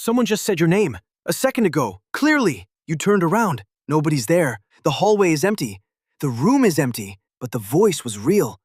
Someone just said your name. A second ago. Clearly. You turned around. Nobody's there. The hallway is empty. The room is empty. But the voice was real.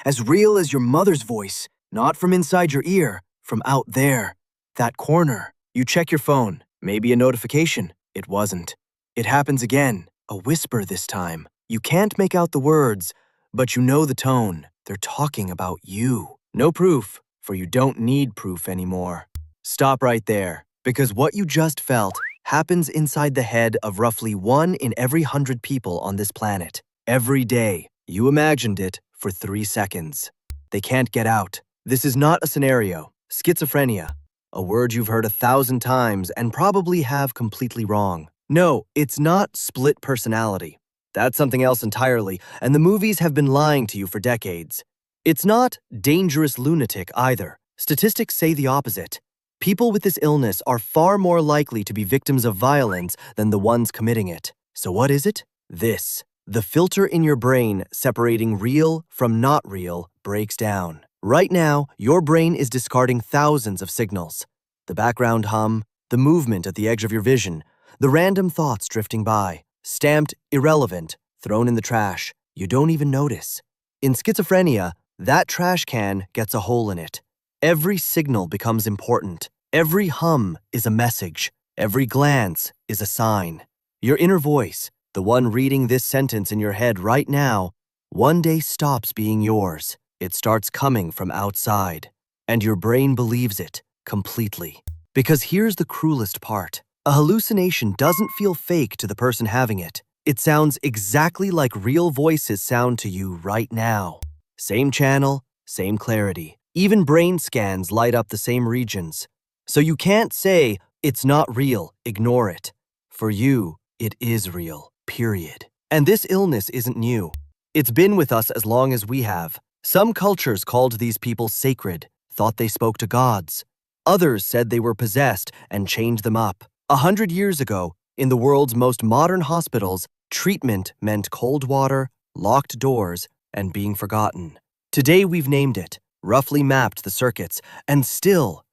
As real as your mother's voice. Not from inside your ear. From out there. That corner. You check your phone. Maybe a notification. It wasn't. It happens again. A whisper this time. You can't make out the words, but you know the tone. They're talking about you. No proof, for you don't need proof anymore. Stop right there, because what you just felt happens inside the head of roughly 1 in every 100 people on this planet. Every day, you imagined it for 3 seconds. They can't get out. This is not a scenario. Schizophrenia, a word you've heard 1,000 times and probably have completely wrong. No, it's not split personality. That's something else entirely, and the movies have been lying to you for decades. It's not dangerous lunatic either. Statistics say the opposite. People with this illness are far more likely to be victims of violence than the ones committing it. So what is it? This. The filter in your brain separating real from not real breaks down. Right now, your brain is discarding thousands of signals. The background hum, the movement at the edge of your vision, the random thoughts drifting by, stamped irrelevant, thrown in the trash. You don't even notice. In schizophrenia, that trash can gets a hole in it. Every signal becomes important. Every hum is a message. Every glance is a sign. Your inner voice, the one reading this sentence in your head right now, one day stops being yours. It starts coming from outside. And your brain believes it completely. Because here's the cruelest part. A hallucination doesn't feel fake to the person having it. It sounds exactly like real voices sound to you right now. Same channel, same clarity. Even brain scans light up the same regions. So you can't say, it's not real, ignore it. For you, it is real, period. And this illness isn't new. It's been with us as long as we have. Some cultures called these people sacred, thought they spoke to gods. Others said they were possessed and chained them up. 100 years ago, in the world's most modern hospitals, treatment meant cold water, locked doors, and being forgotten. Today we've named it, roughly mapped the circuits, and still,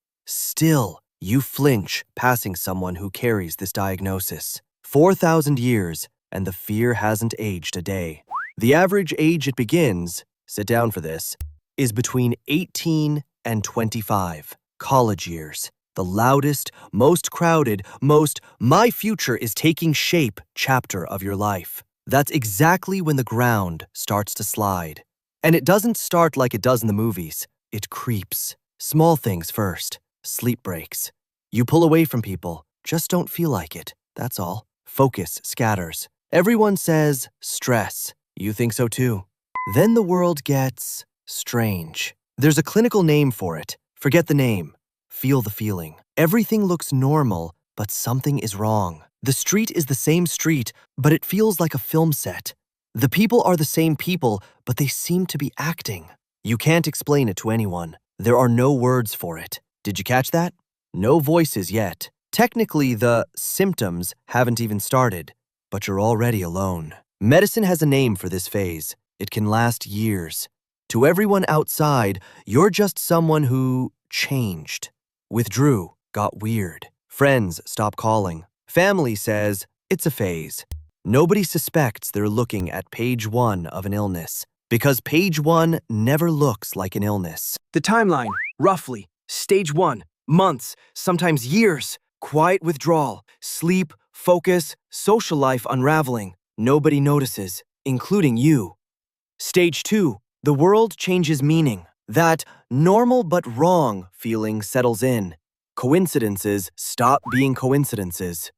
you flinch passing someone who carries this diagnosis. 4,000 years, and the fear hasn't aged a day. The average age it begins, sit down for this, is between 18 and 25, college years. The loudest, most crowded, most "my future is taking shape" chapter of your life. That's exactly when the ground starts to slide. And it doesn't start like it does in the movies. It creeps. Small things first. Sleep breaks. You pull away from people. Just don't feel like it. That's all. Focus scatters. Everyone says stress. You think so too. Then the world gets strange. There's a clinical name for it. Forget the name. Feel the feeling. Everything looks normal, but something is wrong. The street is the same street, but it feels like a film set. The people are the same people, but they seem to be acting. You can't explain it to anyone. There are no words for it. Did you catch that? No voices yet. Technically, the symptoms haven't even started, but you're already alone. Medicine has a name for this phase. It can last years. To everyone outside, you're just someone who changed. Withdrew, got weird. Friends stop calling. Family says, it's a phase. Nobody suspects they're looking at page 1 of an illness, because page 1 never looks like an illness. The timeline, roughly, stage 1, months, sometimes years, quiet withdrawal, sleep, focus, social life unraveling. Nobody notices, including you. Stage 2, the world changes meaning. That normal but wrong feeling settles in. Coincidences stop being coincidences.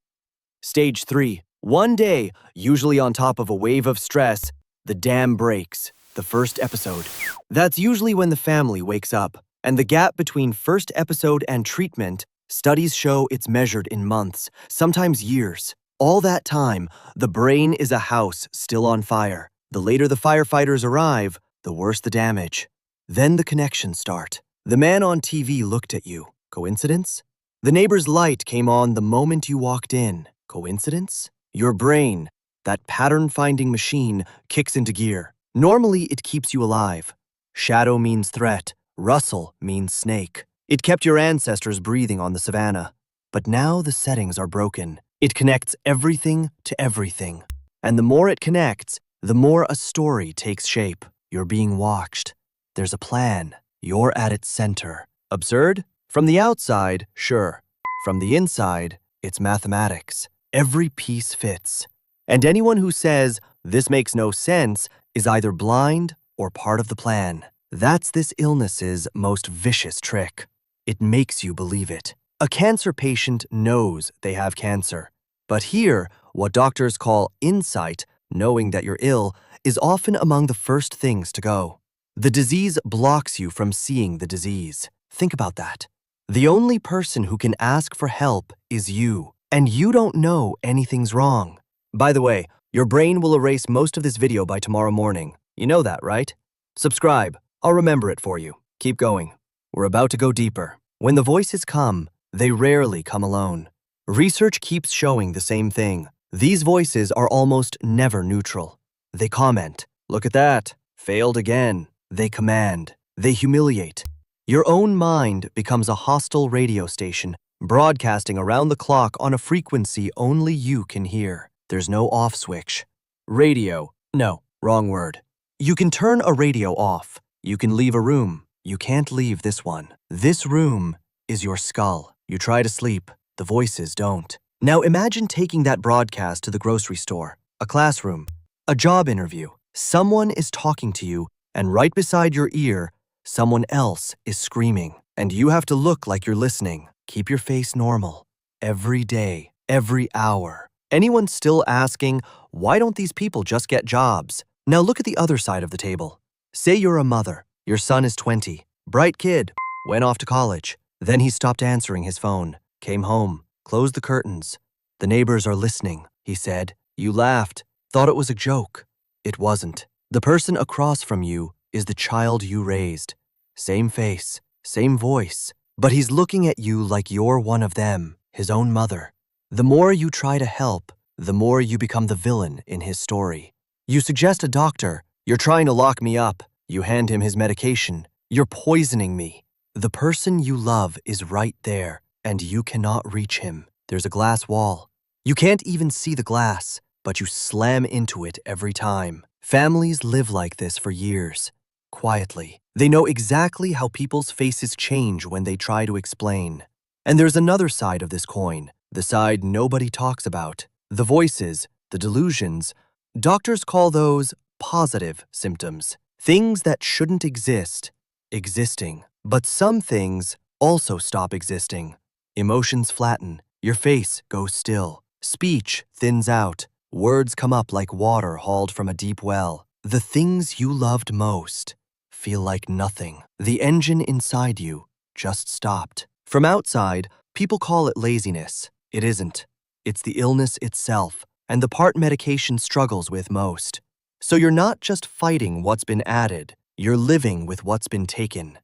Stage 3. One day, usually on top of a wave of stress, the dam breaks. The first episode. That's usually when the family wakes up. And the gap between first episode and treatment, studies show it's measured in months, sometimes years. All that time, the brain is a house still on fire. The later the firefighters arrive, the worse the damage. Then the connections start. The man on TV looked at you. Coincidence? The neighbor's light came on the moment you walked in. Coincidence? Your brain, that pattern-finding machine, kicks into gear. Normally, it keeps you alive. Shadow means threat. Rustle means snake. It kept your ancestors breathing on the savannah. But now the settings are broken. It connects everything to everything. And the more it connects, the more a story takes shape. You're being watched. There's a plan. You're at its center. Absurd? From the outside, sure. From the inside, it's mathematics. Every piece fits. And anyone who says, this makes no sense, is either blind or part of the plan. That's this illness's most vicious trick. It makes you believe it. A cancer patient knows they have cancer. But here, what doctors call insight, knowing that you're ill, is often among the first things to go. The disease blocks you from seeing the disease. Think about that. The only person who can ask for help is you, and you don't know anything's wrong. By the way, your brain will erase most of this video by tomorrow morning. You know that, right? Subscribe. I'll remember it for you. Keep going. We're about to go deeper. When the voices come, they rarely come alone. Research keeps showing the same thing. These voices are almost never neutral. They comment. Look at that. Failed again. They command. They humiliate. Your own mind becomes a hostile radio station, broadcasting around the clock on a frequency only you can hear. There's no off switch. Radio. No, wrong word. You can turn a radio off. You can leave a room. You can't leave this one. This room is your skull. You try to sleep. The voices don't. Now imagine taking that broadcast to the grocery store, a classroom, a job interview. Someone is talking to you, and right beside your ear, someone else is screaming. And you have to look like you're listening. Keep your face normal. Every day, every hour. Anyone still asking, why don't these people just get jobs? Now look at the other side of the table. Say you're a mother. Your son is 20. Bright kid. Went off to college. Then he stopped answering his phone. Came home. Closed the curtains. The neighbors are listening, he said. You laughed. Thought it was a joke. It wasn't. The person across from you is the child you raised. Same face. Same voice. But he's looking at you like you're one of them, his own mother. The more you try to help, the more you become the villain in his story. You suggest a doctor. You're trying to lock me up. You hand him his medication. You're poisoning me. The person you love is right there, and you cannot reach him. There's a glass wall. You can't even see the glass, but you slam into it every time. Families live like this for years, quietly. They know exactly how people's faces change when they try to explain. And there's another side of this coin, the side nobody talks about. The voices, the delusions. Doctors call those positive symptoms. Things that shouldn't exist, existing. But some things also stop existing. Emotions flatten. Your face goes still. Speech thins out. Words come up like water hauled from a deep well. The things you loved most feel like nothing. The engine inside you just stopped. From outside, people call it laziness. It isn't. It's the illness itself, and the part medication struggles with most. So you're not just fighting what's been added, you're living with what's been taken.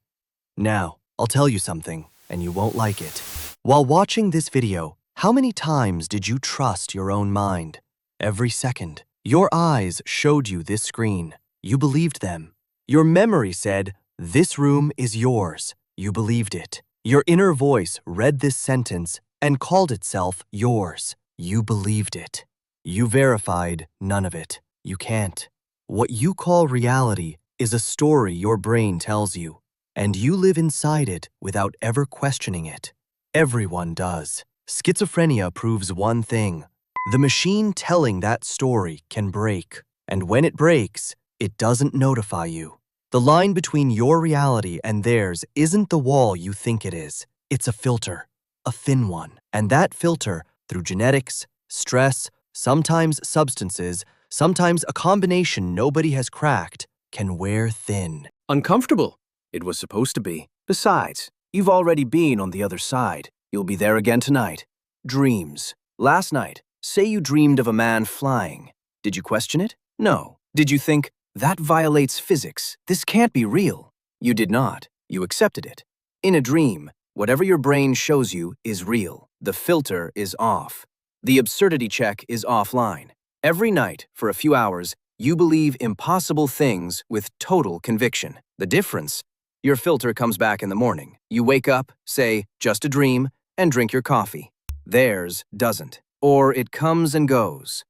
Now, I'll tell you something, and you won't like it. While watching this video, how many times did you trust your own mind? Every second. Your eyes showed you this screen. You believed them. Your memory said, this room is yours. You believed it. Your inner voice read this sentence and called itself yours. You believed it. You verified none of it. You can't. What you call reality is a story your brain tells you, and you live inside it without ever questioning it. Everyone does. Schizophrenia proves one thing. The machine telling that story can break, and when it breaks, it doesn't notify you. The line between your reality and theirs isn't the wall you think it is. It's a filter, a thin one. And that filter, through genetics, stress, sometimes substances, sometimes a combination nobody has cracked, can wear thin. Uncomfortable. It was supposed to be. Besides, you've already been on the other side. You'll be there again tonight. Dreams. Last night, say you dreamed of a man flying. Did you question it? No. Did you think, that violates physics, this can't be real? You did not. You accepted it. In a dream, whatever your brain shows you is real. The filter is off. The absurdity check is offline. Every night, for a few hours, you believe impossible things with total conviction. The difference? Your filter comes back in the morning. You wake up, say, just a dream, and drink your coffee. Theirs doesn't. Or it comes and goes,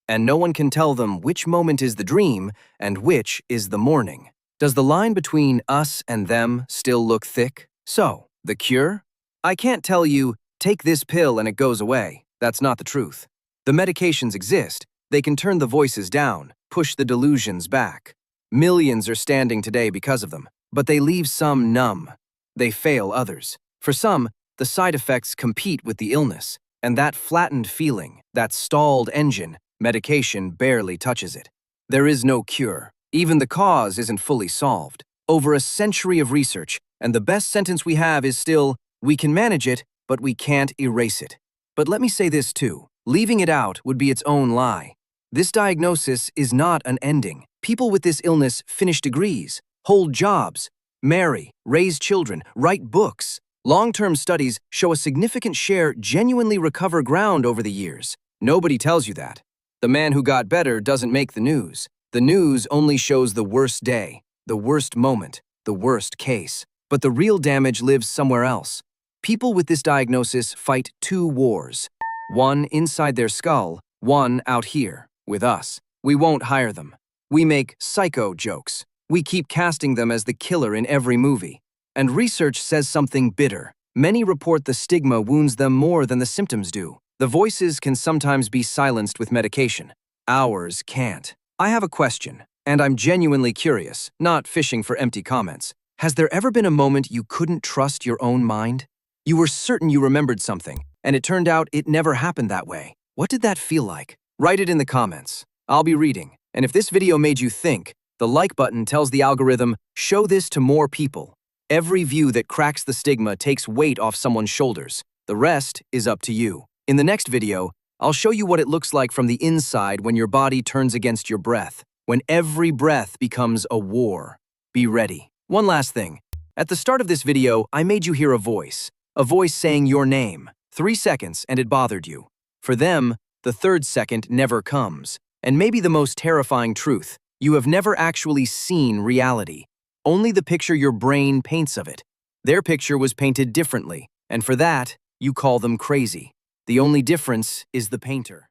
and no one can tell them which moment is the dream and which is the morning. Does the line between us and them still look thick? So, the cure? I can't tell you, take this pill and it goes away. That's not the truth. The medications exist. They can turn the voices down, push the delusions back. Millions are standing today because of them, but they leave some numb. They fail others. For some, the side effects compete with the illness, and that flattened feeling, that stalled engine, medication barely touches it. There is no cure. Even the cause isn't fully solved. Over a century of research, and the best sentence we have is still, we can manage it, but we can't erase it. But let me say this too, leaving it out would be its own lie. This diagnosis is not an ending. People with this illness finish degrees, hold jobs, marry, raise children, write books. Long-term studies show a significant share genuinely recover ground over the years. Nobody tells you that. The man who got better doesn't make the news. The news only shows the worst day, the worst moment, the worst case. But the real damage lives somewhere else. People with this diagnosis fight two wars. One inside their skull, one out here, with us. We won't hire them. We make psycho jokes. We keep casting them as the killer in every movie. And research says something bitter. Many report the stigma wounds them more than the symptoms do. The voices can sometimes be silenced with medication. Ours can't. I have a question, and I'm genuinely curious, not fishing for empty comments. Has there ever been a moment you couldn't trust your own mind? You were certain you remembered something, and it turned out it never happened that way. What did that feel like? Write it in the comments. I'll be reading. And if this video made you think, the like button tells the algorithm, show this to more people. Every view that cracks the stigma takes weight off someone's shoulders. The rest is up to you. In the next video, I'll show you what it looks like from the inside when your body turns against your breath, when every breath becomes a war. Be ready. One last thing. At the start of this video, I made you hear a voice saying your name. 3 seconds and it bothered you. For them, the third second never comes. And maybe the most terrifying truth, you have never actually seen reality. Only the picture your brain paints of it. Their picture was painted differently, and for that, you call them crazy. The only difference is the painter.